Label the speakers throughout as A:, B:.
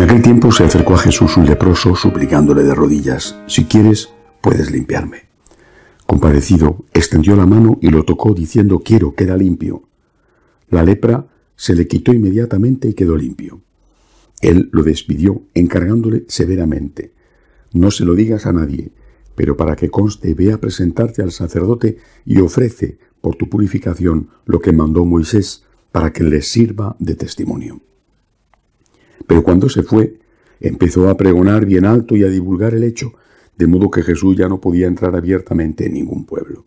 A: aquel tiempo se acercó a Jesús un leproso, suplicándole de rodillas: «Si quieres, puedes limpiarme». Compadecido, extendió la mano y lo tocó, diciendo: «Quiero, queda limpio». La lepra se le quitó inmediatamente y quedó limpio. Él lo despidió, encargándole severamente: «No se lo digas a nadie, pero para que conste, ve a presentarte al sacerdote y ofrece por tu purificación lo que mandó Moisés, para que les sirva de testimonio». Pero cuando se fue, empezó a pregonar bien alto y a divulgar el hecho, de modo que Jesús ya no podía entrar abiertamente en ningún pueblo.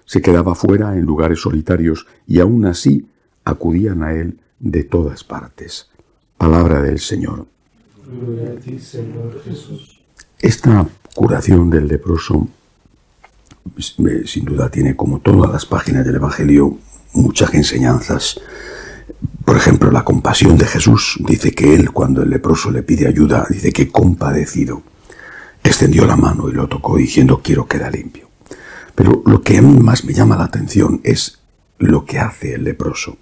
A: Se quedaba fuera en lugares solitarios y aún así acudían a él de todas partes. Palabra del Señor.
B: Gloria a ti, Señor Jesús.
A: Esta curación del leproso, sin duda, tiene, como todas las páginas del Evangelio, muchas enseñanzas. Por ejemplo, la compasión de Jesús. Dice que él, cuando el leproso le pide ayuda, dice que compadecido, extendió la mano y lo tocó, diciendo: «Quiero, queda limpio». Pero lo que a mí más me llama la atención es lo que hace el leproso.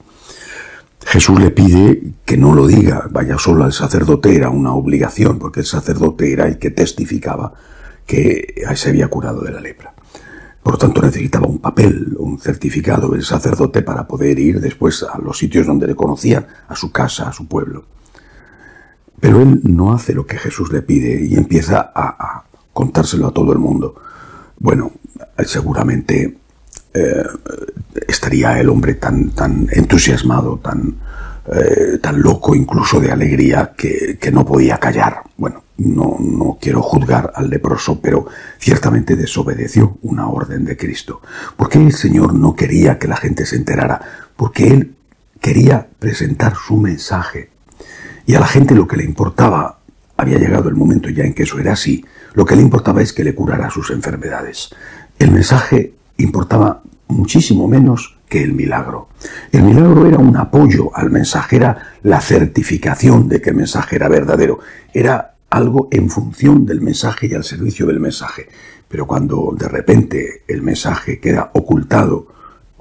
A: Jesús le pide que no lo diga, vaya solo al sacerdote, era una obligación, porque el sacerdote era el que testificaba que se había curado de la lepra. Por lo tanto, necesitaba un papel, un certificado del sacerdote para poder ir después a los sitios donde le conocían, a su casa, a su pueblo. Pero él no hace lo que Jesús le pide y empieza a contárselo a todo el mundo. Bueno, seguramente estaría el hombre tan entusiasmado, tan loco incluso de alegría, que no podía callar. Bueno, no quiero juzgar al leproso, pero ciertamente desobedeció una orden de Cristo. ¿Por qué el Señor no quería que la gente se enterara? Porque Él quería presentar su mensaje. Y a la gente lo que le importaba, había llegado el momento ya en que eso era así, lo que le importaba es que le curara sus enfermedades. El mensaje importaba muchísimo menos que el milagro. El milagro era un apoyo al mensaje, era la certificación de que el mensaje era verdadero, era algo en función del mensaje y al servicio del mensaje. Pero cuando de repente el mensaje queda ocultado,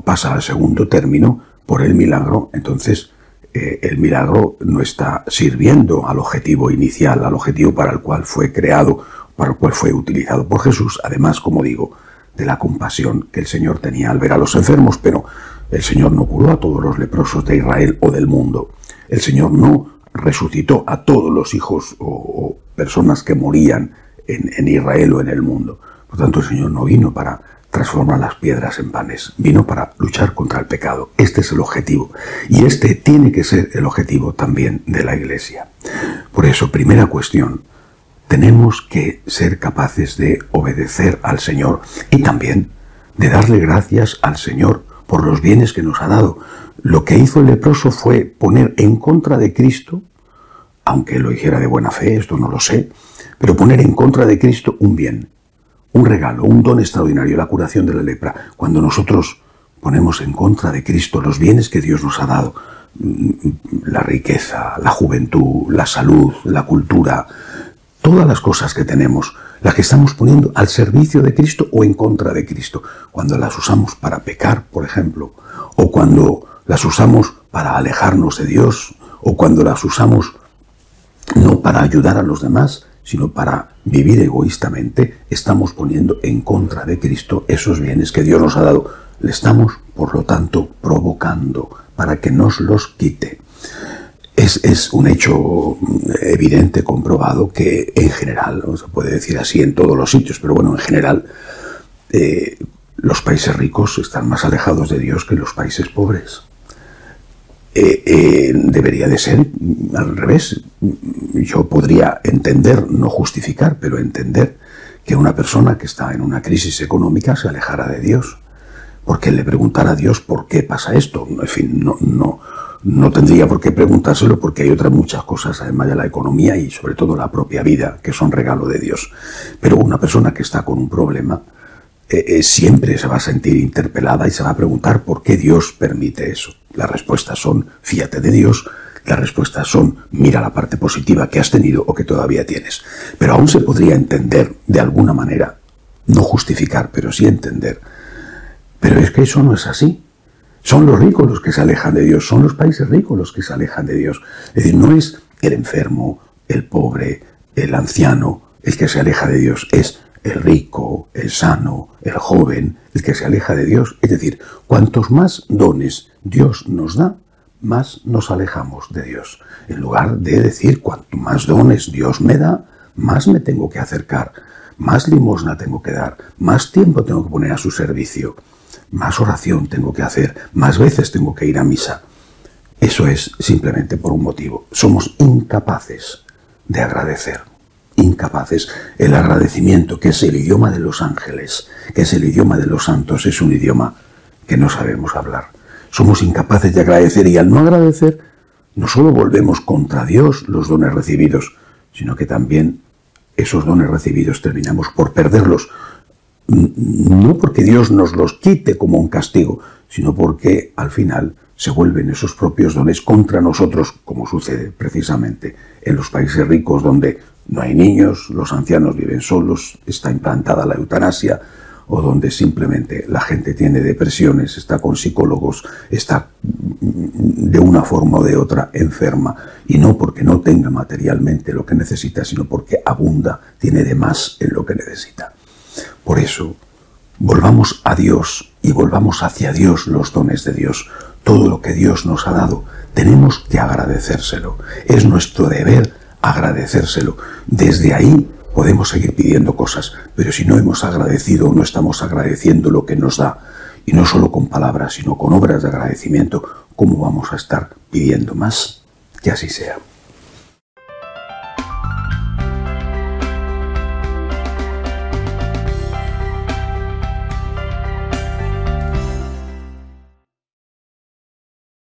A: pasa al segundo término por el milagro, entonces el milagro no está sirviendo al objetivo inicial, al objetivo para el cual fue creado, para el cual fue utilizado por Jesús. Además, como digo, de la compasión que el Señor tenía al ver a los enfermos, pero el Señor no curó a todos los leprosos de Israel o del mundo. El Señor no resucitó a todos los hijos o personas que morían en Israel o en el mundo. Por tanto, el Señor no vino para transformar las piedras en panes, vino para luchar contra el pecado. Este es el objetivo, y este tiene que ser el objetivo también de la Iglesia. Por eso, primera cuestión, tenemos que ser capaces de obedecer al Señor y también de darle gracias al Señor por los bienes que nos ha dado. Lo que hizo el leproso fue poner en contra de Cristo, aunque lo hiciera de buena fe, esto no lo sé, pero poner en contra de Cristo un bien, un regalo, un don extraordinario, la curación de la lepra. Cuando nosotros ponemos en contra de Cristo los bienes que Dios nos ha dado, la riqueza, la juventud, la salud, la cultura, todas las cosas que tenemos, las que estamos poniendo al servicio de Cristo o en contra de Cristo, cuando las usamos para pecar, por ejemplo, o cuando las usamos para alejarnos de Dios, o cuando las usamos no para ayudar a los demás, sino para vivir egoístamente, estamos poniendo en contra de Cristo esos bienes que Dios nos ha dado. Le estamos, por lo tanto, provocando para que nos los quite. Es un hecho evidente, comprobado, que en general, no se puede decir así en todos los sitios, pero bueno, en general, los países ricos están más alejados de Dios que los países pobres. Debería de ser al revés. Yo podría entender, no justificar, pero entender que una persona que está en una crisis económica se alejara de Dios, porque le preguntara a Dios por qué pasa esto. En fin, no tendría por qué preguntárselo, porque hay otras muchas cosas, además de la economía y sobre todo la propia vida, que son regalo de Dios. Pero una persona que está con un problema siempre se va a sentir interpelada y se va a preguntar por qué Dios permite eso. Las respuestas son: fíate de Dios. Las respuestas son: mira la parte positiva que has tenido o que todavía tienes. Pero aún se podría entender de alguna manera, no justificar, pero sí entender. Pero es que eso no es así. Son los ricos los que se alejan de Dios, son los países ricos los que se alejan de Dios. Es decir, no es el enfermo, el pobre, el anciano, el que se aleja de Dios. Es el rico, el sano, el joven, el que se aleja de Dios. Es decir, cuantos más dones Dios nos da, más nos alejamos de Dios. En lugar de decir, cuanto más dones Dios me da, más me tengo que acercar, más limosna tengo que dar, más tiempo tengo que poner a su servicio, más oración tengo que hacer, más veces tengo que ir a misa. Eso es simplemente por un motivo. Somos incapaces de agradecer. Incapaces. El agradecimiento, que es el idioma de los ángeles, que es el idioma de los santos, es un idioma que no sabemos hablar. Somos incapaces de agradecer, y al no agradecer, no solo volvemos contra Dios los dones recibidos, sino que también esos dones recibidos terminamos por perderlos. No porque Dios nos los quite como un castigo, sino porque al final se vuelven esos propios dones contra nosotros, como sucede precisamente en los países ricos donde no hay niños, los ancianos viven solos, está implantada la eutanasia, o donde simplemente la gente tiene depresiones, está con psicólogos, está de una forma o de otra enferma, y no porque no tenga materialmente lo que necesita, sino porque abunda, tiene de más en lo que necesita. Por eso, volvamos a Dios y volvamos hacia Dios los dones de Dios. Todo lo que Dios nos ha dado, tenemos que agradecérselo. Es nuestro deber agradecérselo. Desde ahí podemos seguir pidiendo cosas, pero si no hemos agradecido o no estamos agradeciendo lo que nos da, y no solo con palabras, sino con obras de agradecimiento, ¿cómo vamos a estar pidiendo más? Que así sea.